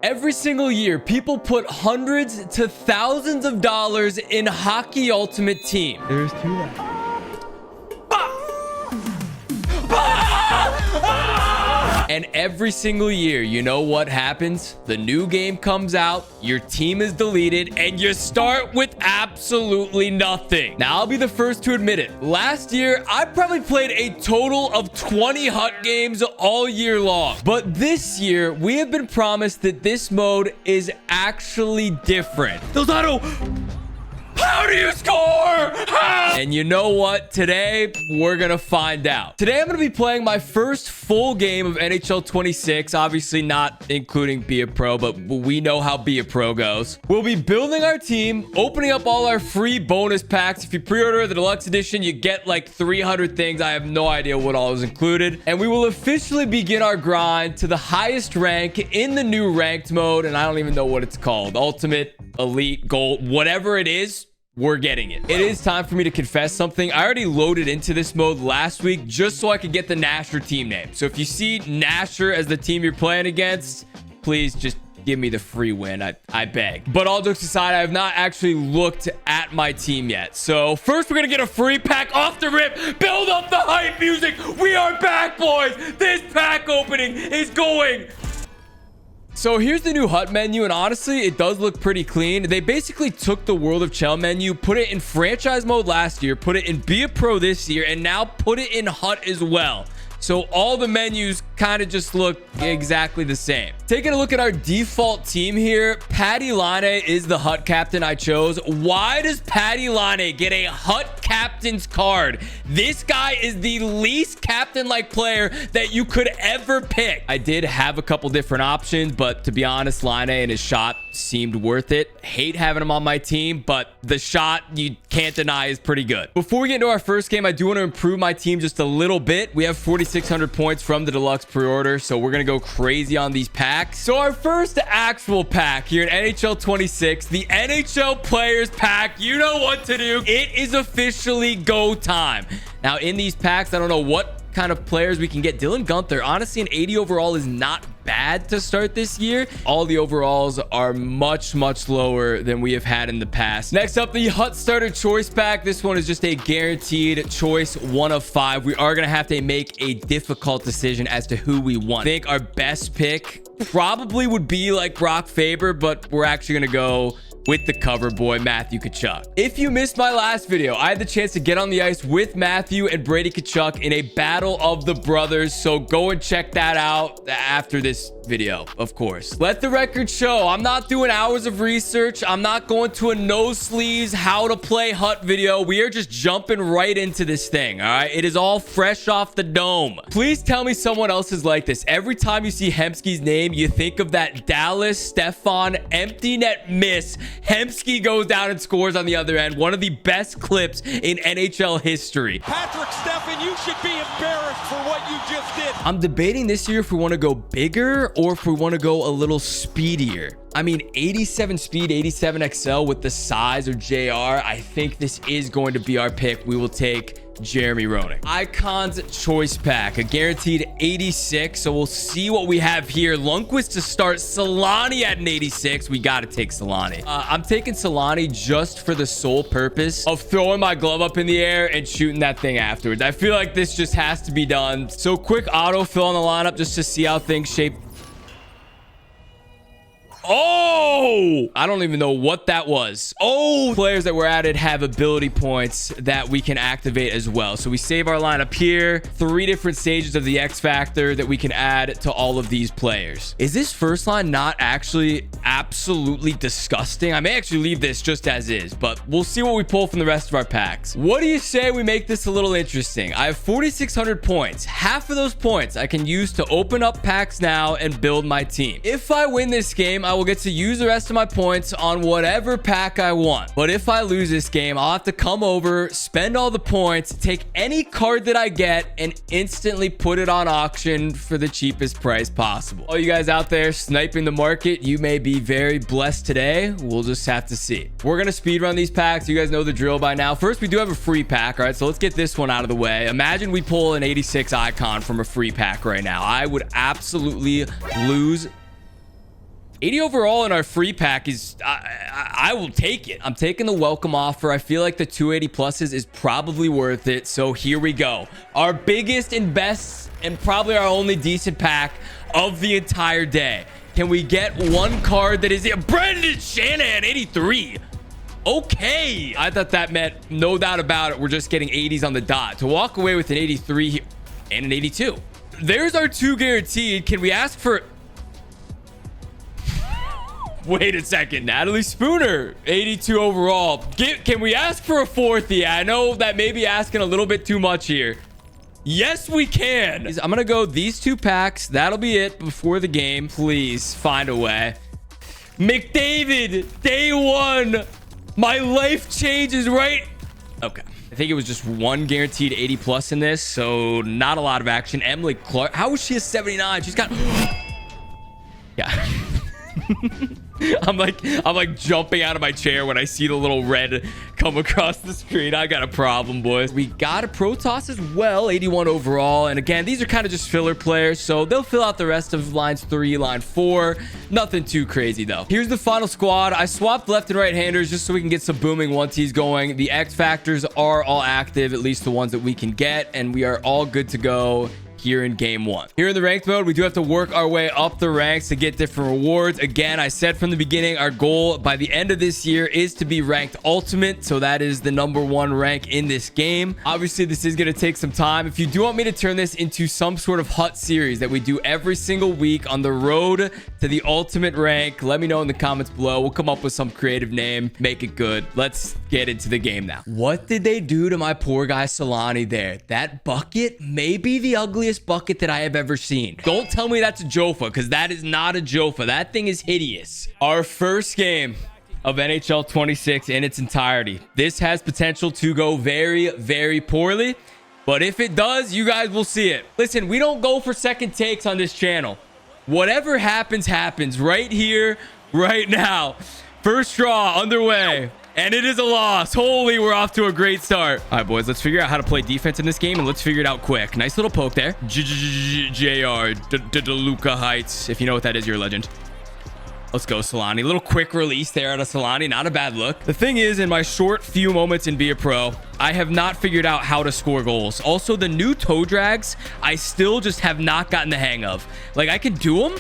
Every single year, people put hundreds to thousands of dollars in Hockey Ultimate Team. There's two left. And every single year, you know what happens? The new game comes out, your team is deleted, and you start with absolutely nothing. Now, I'll be the first to admit it. Last year, I probably played a total of 20 HUT games all year long. But this year, we have been promised that this mode is actually different. Those auto... How do you score? And you know what? Today, we're going to find out. Today, I'm going to be playing my first full game of NHL 26. Obviously, not including Be a Pro, but we know how Be a Pro goes. We'll be building our team, opening up all our free bonus packs. If you pre-order the deluxe edition, you get like 300 things. I have no idea what all is included. And we will officially begin our grind to the highest rank in the new ranked mode. And I don't even know what it's called. Ultimate, Elite, Gold, whatever it is. We're getting it. It is time for me to confess something. I already loaded into this mode last week just so I could get the Nasher team name. So if you see Nasher as the team you're playing against, please just give me the free win. I beg. But all jokes aside, I have not actually looked at my team yet. So first we're going to get a free pack off the rip. Build up the hype music. We are back, boys. This pack opening is going... So here's the new HUT menu, and honestly, it does look pretty clean. They basically took the World of Chell menu, put it in franchise mode last year, put it in Be a Pro this year, and now put it in HUT as well. So all the menus kind of just look exactly the same. Taking a look at our default team here, Patty Laine is the HUT captain I chose. Why does Patty Laine get a HUT captain's card? This guy is the least captain-like player that you could ever pick. I did have a couple different options, but to be honest, Laine and his shot seemed worth it. Hate having him on my team, but the shot, you can't deny, is pretty good. Before we get into our first game, I do want to improve my team just a little bit. We have 4,600 points from the deluxe pre-order, so we're going to go crazy on these packs. So our first actual pack here in NHL 26, the NHL Players Pack, you know what to do. It is officially go time. Now, in these packs, I don't know what kind of players we can get. Dylan Gunther, honestly, an 80 overall is not bad to start this year. All the overalls are much lower than we have had in the past. Next up, the HUT starter choice pack. This one is just a guaranteed choice 1 of 5. We are going to have to make a difficult decision as to who we want. I think our best pick probably would be like Brock Faber, but we're actually going to go with the cover boy, Matthew Tkachuk. If you missed my last video, I had the chance to get on the ice with Matthew and Brady Tkachuk in a battle of the brothers. So go and check that out after this video, of course. Let the record show, I'm not doing hours of research. I'm not going to a no sleeves how to play HUT video. We are just jumping right into this thing. All right. It is all fresh off the dome. Please tell me someone else is like this. Every time you see Hemsky's name, you think of that Dallas Stefan empty net miss. Hemsky goes down and scores on the other end. One of the best clips in NHL history. Patrick Stefan, you should be embarrassed for what you just did. I'm debating this year if we want to go bigger or if we want to go a little speedier. I mean, 87 speed, 87 XL with the size of JR. I think this is going to be our pick. We will take Jeremy Roenick. Icons choice pack, a guaranteed 86. So we'll see what we have here. Lundqvist to start, Solani at an 86. We got to take Solani. I'm taking Solani just for the sole purpose of throwing my glove up in the air and shooting that thing afterwards. I feel like this just has to be done. So quick autofill on the lineup just to see how things shape. Oh, I don't even know what that was. Oh, players that were added have ability points that we can activate as well. So we save our lineup here. 3 different stages of the X Factor that we can add to all of these players. Is this first line not actually absolutely disgusting? I may actually leave this just as is, but we'll see what we pull from the rest of our packs. What do you say we make this a little interesting? I have 4,600 points. Half of those points I can use to open up packs now and build my team. If I win this game, I will get to use the rest of my points on whatever pack I want. But if I lose this game, I'll have to come over, spend all the points, take any card that I get, and instantly put it on auction for the cheapest price possible. All you guys out there sniping the market, you may be very blessed today. We'll just have to see. We're going to speed run these packs. You guys know the drill by now. First, we do have a free pack. All right, so let's get this one out of the way. Imagine we pull an 86 icon from a free pack right now. I would absolutely lose 80 overall in our free pack is, I will take it. I'm taking the welcome offer. I feel like the 280 pluses is probably worth it. So here we go. Our biggest and best and probably our only decent pack of the entire day. Can we get one card that is it? Brendan Shanahan, 83. Okay. I thought that meant, no doubt about it, we're just getting 80s on the dot. To walk away with an 83 here and an 82. There's our 2 guaranteed. Can we ask for... Wait a second. Natalie Spooner, 82 overall. Can we ask for a 4th? Yeah, I know that may be asking a little bit too much here. Yes, we can. I'm going to go these 2 packs. That'll be it before the game. Please find a way. McDavid, day 1. My life changes right. Okay. I think it was just 1 guaranteed 80 plus in this. So not a lot of action. Emily Clark. How is she a 79? She's got... Yeah. I'm like jumping out of my chair when I see the little red come across the screen. I got a problem, boys. We got a Protoss as well, 81 overall. And again, these are kind of just filler players, so they'll fill out the rest of lines 3, line 4. Nothing too crazy though. Here's the final squad. I swapped left and right handers just so we can get some booming 1Ts going. The X factors are all active, at least the ones that we can get, and we are all good to go here in game 1. Here in the ranked mode, we do have to work our way up the ranks to get different rewards. Again, I said from the beginning, our goal by the end of this year is to be ranked ultimate. So that is the #1 rank in this game. Obviously, this is going to take some time. If you do want me to turn this into some sort of hut series that we do every single week on the road to the ultimate rank, let me know in the comments below. We'll come up with some creative name, make it good. Let's get into the game now. What did they do to my poor guy Solani there? That bucket may be the ugliest bucket that I have ever seen. Don't tell me that's a Jofa, because that is not a Jofa. That thing is hideous. Our first game of NHL 26 in its entirety. This has potential to go very, very poorly, but if it does, you guys will see it. Listen, we don't go for second takes on this channel. Whatever happens, happens right here, right now. First draw underway. And it is a loss. Holy, we're off to a great start. All right, boys, let's figure out how to play defense in this game, and let's figure it out quick. Nice little poke there. JR, DeLuca Heights. If you know what that is, you're a legend. Let's go, Solani. Little quick release there out of Solani. Not a bad look. The thing is, in my short few moments in Be a Pro, I have not figured out how to score goals. Also, the new toe drags, I still just have not gotten the hang of. Like, I can do them,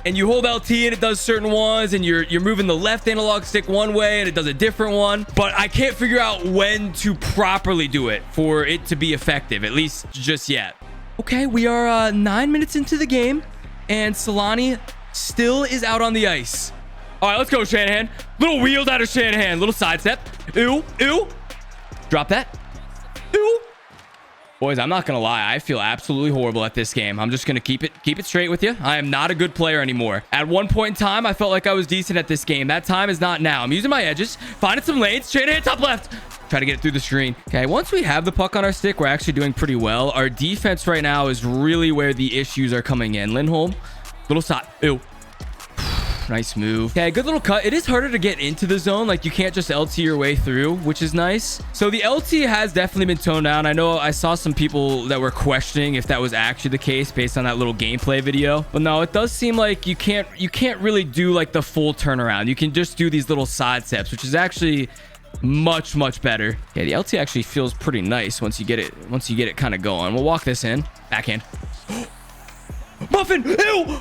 and you hold LT and it does certain ones, and you're moving the left analog stick one way and it does a different one, but I can't figure out when to properly do it for it to be effective, at least just yet. Okay, we are 9 minutes into the game, and Solani still is out on the ice. All right, let's go, Shanahan. Little wheels out of Shanahan. Little sidestep. Ew, ew. Drop that. Ew. Boys, I'm not gonna lie, I feel absolutely horrible at this game. I'm just gonna keep it straight with you. I am not a good player anymore. At one point in time, I felt like I was decent at this game. That time is not now. I'm using my edges, finding some lanes. Shanahan, top left. Try to get it through the screen. Okay, once we have the puck on our stick, we're actually doing pretty well. Our defense right now is really where the issues are coming in. Lindholm, little shot. Ew. Nice move. Okay, good little cut. It is harder to get into the zone. Like, you can't just LT your way through, which is nice. So the LT has definitely been toned down. I know I saw some people that were questioning if that was actually the case based on that little gameplay video. But no, it does seem like you can't really do like the full turnaround. You can just do these little side steps, which is actually much better. Yeah, the LT actually feels pretty nice once you get it kind of going. We'll walk this in. Backhand. Muffin! Ew!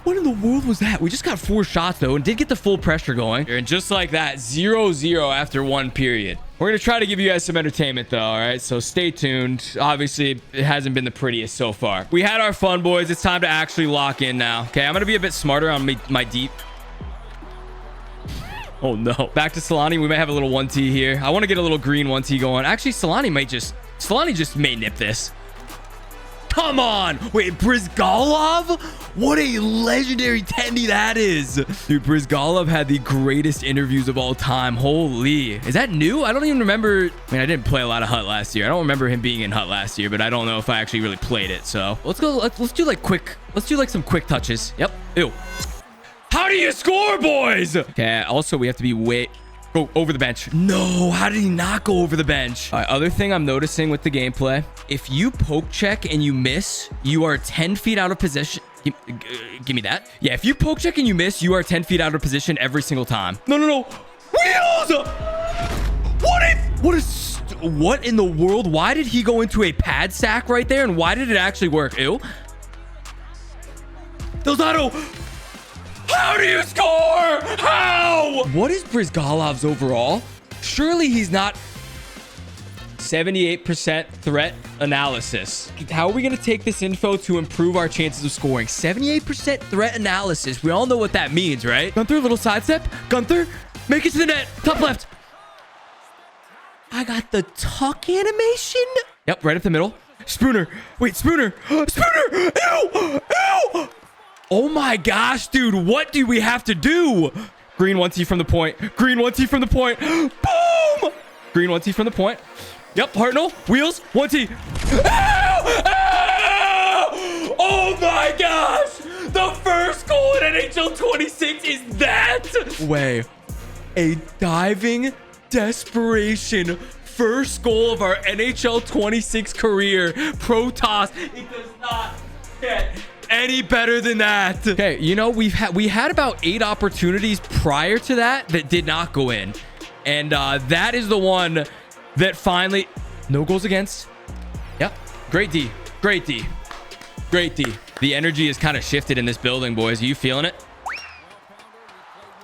What in the world was that? We just got 4 shots, though, and did get the full pressure going. And just like that, 0-0 after 1 period. We're going to try to give you guys some entertainment, though, all right? So stay tuned. Obviously, it hasn't been the prettiest so far. We had our fun, boys. It's time to actually lock in now. Okay, I'm going to be a bit smarter on my deep. Oh, no. Back to Solani. We might have a little 1T here. I want to get a little green 1T going. Actually, Solani just may nip this. Come on. Wait, Brizgalov? What a legendary tendy that is. Dude, Brizgalov had the greatest interviews of all time. Holy. Is that new? I don't even remember. I mean, I didn't play a lot of Hut last year. I don't remember him being in Hut last year, but I don't know if I actually really played it. So let's go. Let's do like some quick touches. Yep. Ew. How do you score, boys? Okay. Also, we have to be go over the bench. No, how did he not go over the bench? All right, other thing I'm noticing with the gameplay, if you poke check and you miss, you are 10 feet out of position. Give me that. Yeah, if you poke check and you miss, you are 10 feet out of position every single time. No, no, no. Wheels! What in the world? Why did he go into a pad sack right there? And why did it actually work? Ew. Delzato! How do you score? How? What is Brizgalov's overall? Surely he's not 78% threat analysis. How are we going to take this info to improve our chances of scoring? 78% threat analysis. We all know what that means, right? Gunther, little sidestep. Gunther, make it to the net. Top left. I got the tuck animation. Yep, right up the middle. Spooner. Wait, Spooner. Spooner. Ew. Ew. Oh my gosh, dude. What do we have to do? Green 1T from the point. Green 1T from the point. Boom. Green 1T from the point. Yep, Hartnell. Wheels. 1T. Ow! Ow! Oh my gosh. The first goal in NHL 26 is that. Way. A diving desperation first goal of our NHL 26 career. Protoss. It does not get any better than that. Okay, you know, we had about 8 opportunities prior to that did not go in. And that is the one that finally... No goals against. Yep. Great D. Great D. Great D. The energy has kind of shifted in this building, boys. Are you feeling it?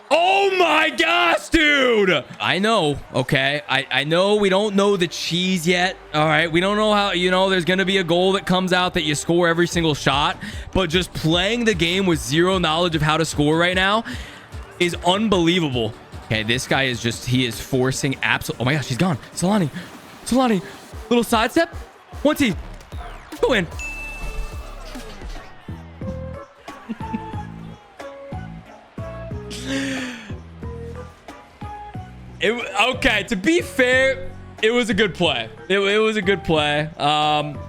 Oh my gosh, dude. I know. Okay. I know we don't know the cheese yet. All right. We don't know how, you know, there's going to be a goal that comes out that you score every single shot. But just playing the game with zero knowledge of how to score right now is unbelievable. Okay. This guy is just, he is forcing absolute. Oh my gosh, he's gone. Solani. Solani. Little sidestep. 1T. Go in. Okay, to be fair, it was a good play. It was a good play.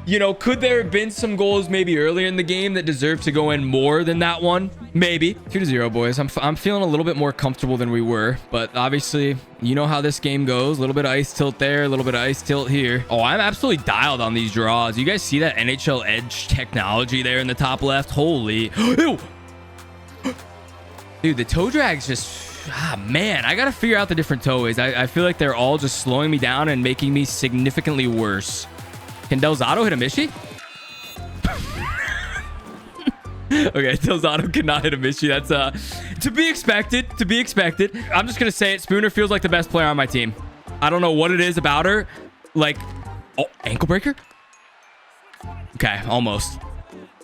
You know, could there have been some goals maybe earlier in the game that deserved to go in more than that one? Maybe. 2-0, boys. I'm feeling a little bit more comfortable than we were, but obviously, you know how this game goes. A little bit of ice tilt there, a little bit of ice tilt here. Oh, I'm absolutely dialed on these draws. You guys see that NHL Edge technology there in the top left? Holy. Ew. Dude, the toe drag's just... Ah, man, I gotta figure out the different toeways. I feel like they're all just slowing me down and making me significantly worse. Can Delzato hit a Mishi? Okay, Delzato cannot hit a Mishi. That's to be expected. To be expected. I'm just gonna say it. Spooner feels like the best player on my team. I don't know what it is about her. Like, oh, ankle breaker? Okay, almost.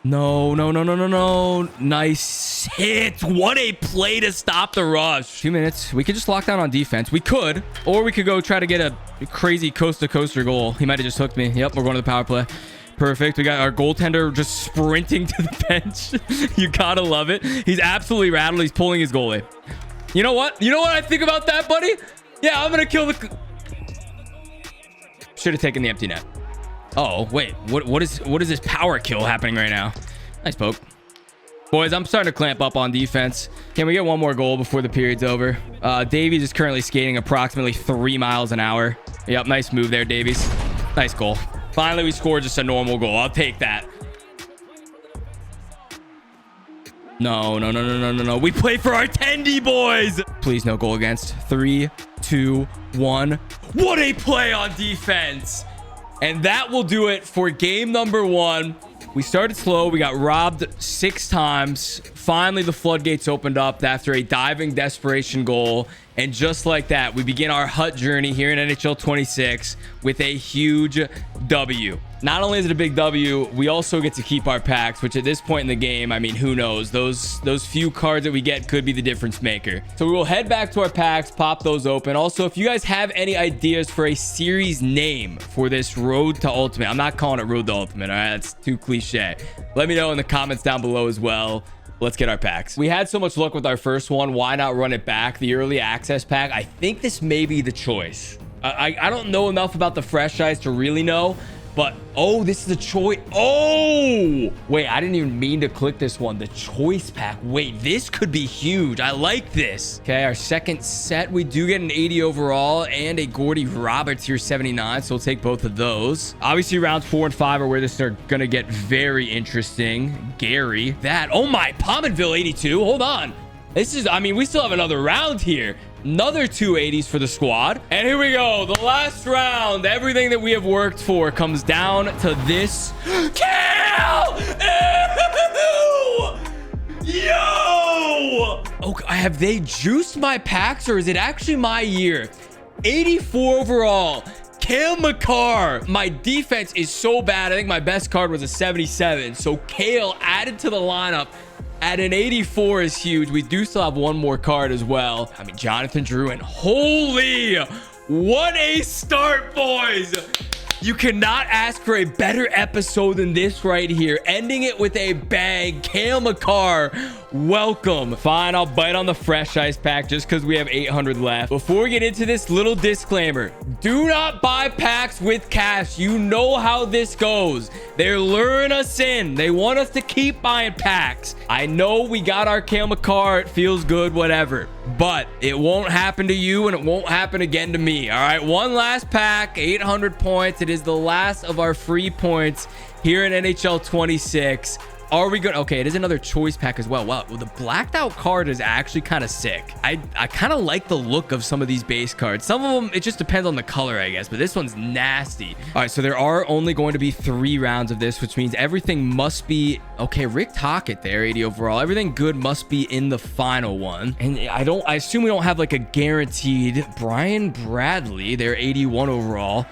No, no, no, no, no, no. Nice hit. What a play to stop the rush. 2 minutes. We could just lock down on defense. We could. Or we could go try to get a crazy coast-to-coaster goal. He might have just hooked me. Yep, we're going to the power play. Perfect. We got our goaltender just sprinting to the bench. You gotta love it. He's absolutely rattled. He's pulling his goalie. You know what? You know what I think about that, buddy? Yeah, I'm going to kill the... Should have taken the empty net. Oh, wait. What is this power kill happening right now? Nice poke. Boys, I'm starting to clamp up on defense. Can we get one more goal before the period's over? Davies is currently skating approximately 3 miles an hour. Yep, nice move there, Davies. Nice goal. Finally, we scored just a normal goal. I'll take that. No, no, no, no, no, no, no. We play for our Tendy, boys. Please, no goal against. 3, 2, 1. What a play on defense. And that will do it for game number 1. We started slow. We got robbed 6 times. Finally, the floodgates opened up after a diving desperation goal. And just like that, we begin our hut journey here in NHL 26 with a huge W. Not only is it a big W, we also get to keep our packs, which at this point in the game, I mean, who knows? Those few cards that we get could be the difference maker. So we will head back to our packs, pop those open. Also, if you guys have any ideas for a series name for this Road to Ultimate, I'm not calling it Road to Ultimate, all right? That's too cliche. Let me know in the comments down below as well. Let's get our packs. We had so much luck with our first one. Why not run it back? The early access pack. I think this may be the choice. I don't know enough about the fresh ice to really know, But, oh, this is a choice. Oh, wait, I didn't even mean to click this one. The choice pack. Wait, this could be huge. I like this. Okay, our second set, we do get an 80 overall and a Gordy Roberts here, 79. So we'll take both of those. Obviously, rounds 4 and 5 are where this are going to get very interesting. Gary, that. Oh, my, Pominville 82. Hold on. This is, I mean, we still have another round here. Another 280s for the squad. And here we go. The last round. Everything that we have worked for comes down to this. Kill! Ew! Yo! Okay, have they juiced my packs or is it actually my year? 84 overall. Kale McCarr. My defense is so bad. I think my best card was a 77. So Kale added to the lineup at an 84 is huge. We do still have one more card as well. I mean, Jonathan Drew, and holy, what a start, boys. You cannot ask for a better episode than this right here. Ending it with a bang. Kale McCarr, welcome. Fine, I'll bite on the fresh ice pack just because we have 800 left. Before we get into this, little disclaimer. Do not buy packs with cash. You know how this goes. They're luring us in. They want us to keep buying packs. I know we got our Kale McCarr. It feels good, whatever. But it won't happen to you and it won't happen again to me. All right, one last pack, 800 points. It is the last of our free points here in NHL 26. Are we good? Okay, it is another choice pack as well. Wow, the blacked out card is actually kind of sick. I kind of like the look of some of these base cards. Some of them, it just depends on the color, I guess, but this one's nasty. All right, so there are only going to be 3 rounds of this, which means everything must be okay. Rick Tocchet there, 80 overall. Everything good must be in the final one. And I assume we don't have like a guaranteed. Brian Bradley, they're 81 overall.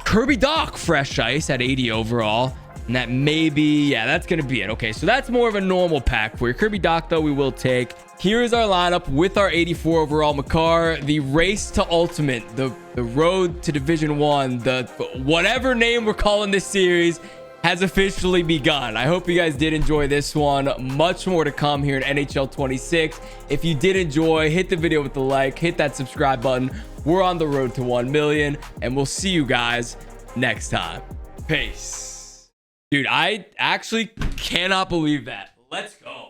Kirby Doc, fresh ice at 80 overall. And that may be, yeah, that's going to be it. Okay, so that's more of a normal pack for you. Kirby Doc, though, we will take. Here is our lineup with our 84 overall McCarr. The race to ultimate, the road to Division 1, the whatever name we're calling this series has officially begun. I hope you guys did enjoy this one. Much more to come here in NHL 26. If you did enjoy, hit the video with the like, hit that subscribe button. We're on the road to 1 million, and we'll see you guys next time. Peace. Dude, I actually cannot believe that. Let's go.